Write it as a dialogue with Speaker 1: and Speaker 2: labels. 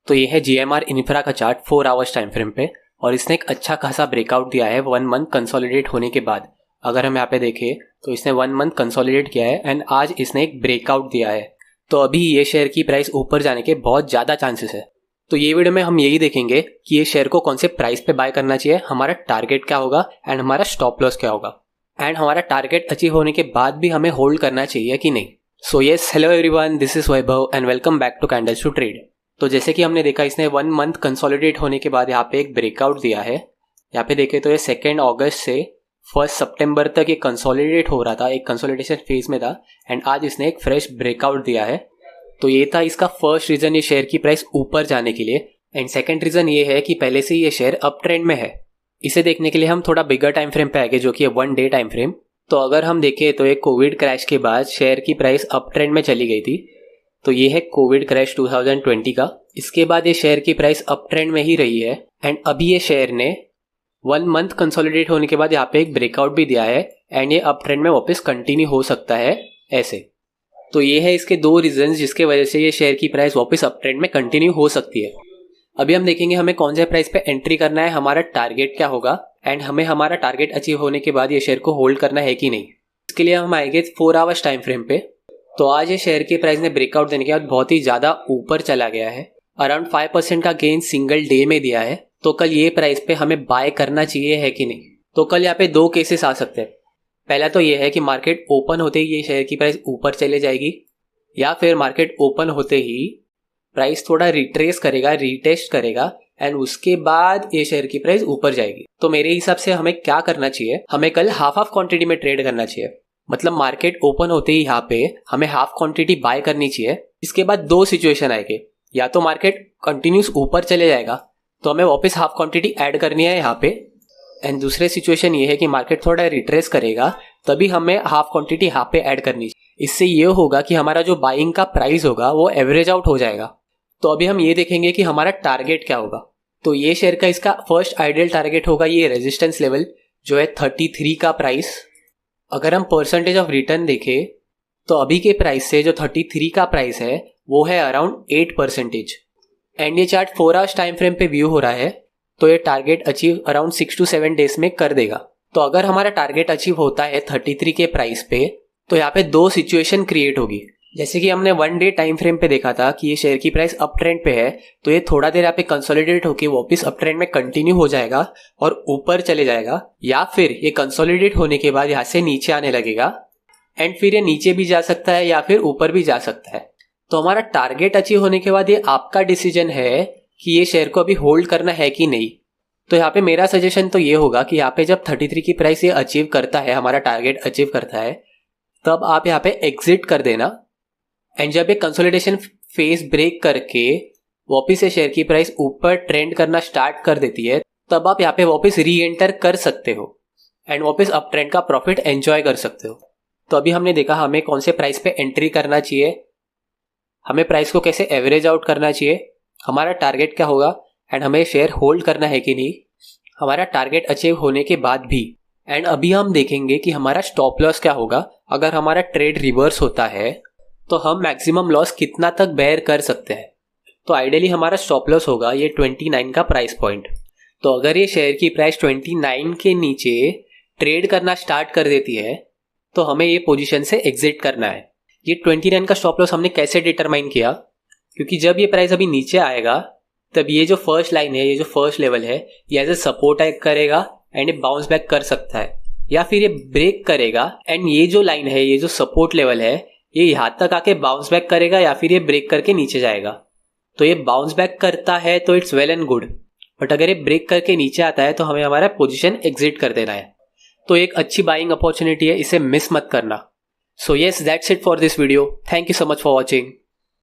Speaker 1: तो ये है GMR इन्फ्रा का चार्ट 4 आवर्स टाइम फ्रेम पे और इसने एक अच्छा खासा ब्रेकआउट दिया है 1 मंथ कंसोलिडेट होने के बाद। अगर हम यहाँ पे देखें तो इसने 1 मंथ कंसोलिडेट किया है एंड आज इसने एक ब्रेकआउट दिया है। तो अभी ये शेयर की प्राइस ऊपर जाने के बहुत ज़्यादा चांसेस है। तो ये वीडियो में हम यही देखेंगे कि ये शेयर को कौन से प्राइस पे बाय करना चाहिए, हमारा टारगेट क्या होगा एंड हमारा स्टॉप लॉस क्या होगा, एंड हमारा टारगेट अचीव होने के बाद भी हमें होल्ड करना चाहिए कि नहीं। So yes, hello everyone, this is Vaibhav and welcome back to Candles to Trade. तो जैसे कि हमने देखा इसने 1 मंथ कंसोलिडेट होने के बाद यहाँ पे एक ब्रेकआउट दिया है। यहाँ पे देखें तो ये 2 अगस्त से 1 सितंबर तक ये कंसोलिडेट हो रहा था, एक कंसोलिडेशन फेज में था एंड आज इसने एक फ्रेश ब्रेकआउट दिया है। तो ये था इसका फर्स्ट रीजन ये शेयर की प्राइस ऊपर जाने के लिए। एंड सेकंड रीजन ये है कि पहले से ये शेयर अप ट्रेंड में है। इसे देखने के लिए हम थोड़ा बिगर टाइम फ्रेम पे आएंगे जो कि है 1 डे टाइम फ्रेम। तो अगर हम देखें तो एक कोविड क्रैश के बाद शेयर की प्राइस अप ट्रेंड में चली गई थी। तो ये है कोविड क्रैश 2020 का। इसके बाद ये शेयर की प्राइस अप ट्रेंड में ही रही है एंड अभी ये शेयर ने 1 मंथ कंसोलिडेट होने के बाद यहाँ पे एक ब्रेकआउट भी दिया है एंड ये अप ट्रेंड में वापस कंटिन्यू हो सकता है ऐसे। तो ये है इसके 2 रीजन जिसके वजह से ये शेयर की प्राइस वापस अप ट्रेंड में कंटिन्यू हो सकती है। अभी हम देखेंगे हमें कौन से प्राइस पे एंट्री करना है, हमारा टारगेट क्या होगा एंड हमें हमारा टारगेट अचीव होने के बाद ये शेयर को होल्ड करना है कि नहीं। इसके लिए हम आएंगे 4 आवर्स टाइम फ्रेम पे। तो आज ये शेयर के प्राइस ने ब्रेकआउट देने के बाद बहुत ही ज़्यादा ऊपर चला गया है, अराउंड 5% का गेन सिंगल डे में दिया है। तो कल ये प्राइस पे हमें बाय करना चाहिए है कि नहीं। तो कल यहाँ पे 2 केसेस आ सकते हैं। पहला तो ये है कि मार्केट ओपन होते ही ये शेयर की प्राइस ऊपर चले जाएगी, या फिर मार्केट ओपन होते ही प्राइस थोड़ा रिट्रेस करेगा, रीटेस्ट करेगा एंड उसके बाद ये शेयर की प्राइस ऊपर जाएगी। तो मेरे हिसाब से हमें क्या करना चाहिए, हमें कल हाफ क्वांटिटी में ट्रेड करना चाहिए। मतलब मार्केट ओपन होते ही यहाँ पे हमें हाफ क्वांटिटी बाय करनी चाहिए। इसके बाद 2 सिचुएशन आएंगे, या तो मार्केट कंटिन्यूस ऊपर चले जाएगा तो हमें वापस हाफ क्वांटिटी ऐड करनी है यहाँ पे, एंड दूसरे सिचुएशन ये है कि मार्केट थोड़ा रिट्रेस करेगा तभी हमें हाफ क्वांटिटी यहाँ पे ऐड करनी चाहिए। इससे ये होगा कि हमारा जो बाइंग का प्राइस होगा वो एवरेज आउट हो जाएगा। तो अभी हम ये देखेंगे कि हमारा टारगेट क्या होगा। तो ये शेयर का इसका फर्स्ट आइडियल टारगेट होगा ये रेजिस्टेंस लेवल जो है 33 का प्राइस। अगर हम परसेंटेज ऑफ रिटर्न देखें तो अभी के प्राइस से जो 33 का प्राइस है वो है अराउंड 8%। एंड ये चार्ट 4 आवर्स टाइम फ्रेम पे व्यू हो रहा है तो ये target achieve around 6 to 7 days में कर देगा। तो अगर हमारा टारगेट अचीव होता है 33 के प्राइस पे तो यहाँ पे 2 सिचुएशन क्रिएट होगी। जैसे कि हमने 1 डे टाइम फ्रेम पे देखा था कि ये शेयर की प्राइस अप ट्रेंड पे है तो ये थोड़ा देर यहाँ पे कंसोलिडेट होकर वापस अप ट्रेंड में कंटिन्यू हो जाएगा और ऊपर चले जाएगा, या फिर ये कंसोलिडेट होने के बाद यहाँ से नीचे आने लगेगा एंड फिर ये नीचे भी जा सकता है या फिर ऊपर भी जा सकता है। तो हमारा टारगेट अचीव होने के बाद ये आपका डिसीजन है कि ये शेयर को अभी होल्ड करना है कि नहीं। तो यहाँ पे मेरा सजेशन तो ये होगा कि यहाँ पे जब 33 की प्राइस ये अचीव करता है, हमारा टारगेट अचीव करता है, तब आप यहाँ पे एग्जिट कर देना। एंड जब ये कंसोलिडेशन फेज ब्रेक करके वापस से शेयर की प्राइस ऊपर ट्रेंड करना स्टार्ट कर देती है तब आप यहाँ पे वापस री एंटर कर सकते हो एंड वापस अप ट्रेंड का प्रॉफिट एंजॉय कर सकते हो। तो अभी हमने देखा हमें कौन से प्राइस पे एंट्री करना चाहिए, हमें प्राइस को कैसे एवरेज आउट करना चाहिए, हमारा टारगेट क्या होगा एंड हमें शेयर होल्ड करना है कि नहीं, हमारा टारगेट अचीव होने के बाद भी। एंड अभी हम देखेंगे कि हमारा स्टॉप लॉस क्या होगा। अगर हमारा ट्रेड रिवर्स होता है तो हम मैक्सिमम लॉस कितना तक बेयर कर सकते हैं। तो आइडियली हमारा स्टॉप लॉस होगा ये 29 का प्राइस पॉइंट। तो अगर ये शेयर की प्राइस 29 के नीचे ट्रेड करना स्टार्ट कर देती है तो हमें ये पोजीशन से एग्जिट करना है। ये 29 का स्टॉप लॉस हमने कैसे डिटरमाइन किया, क्योंकि जब ये प्राइस अभी नीचे आएगा तब ये जो फर्स्ट लाइन है, ये जो फर्स्ट लेवल है, ये एज ए सपोर्ट एक्ट करेगा एंड ये बाउंस बैक कर सकता है, या फिर ये ब्रेक करेगा एंड ये जो लाइन है, ये जो सपोर्ट लेवल है, ये यहाँ तक आके बाउंस बैक करेगा या फिर ये ब्रेक करके नीचे जाएगा। तो ये बाउंस बैक करता है तो it's well and good, but अगर ये ब्रेक करके नीचे आता है तो हमें हमारा पोजीशन एग्जिट कर देना है। तो एक अच्छी बाइंग अपॉर्चुनिटी है, इसे मिस मत करना। So yes, that's it for this video. Thank you so much for watching.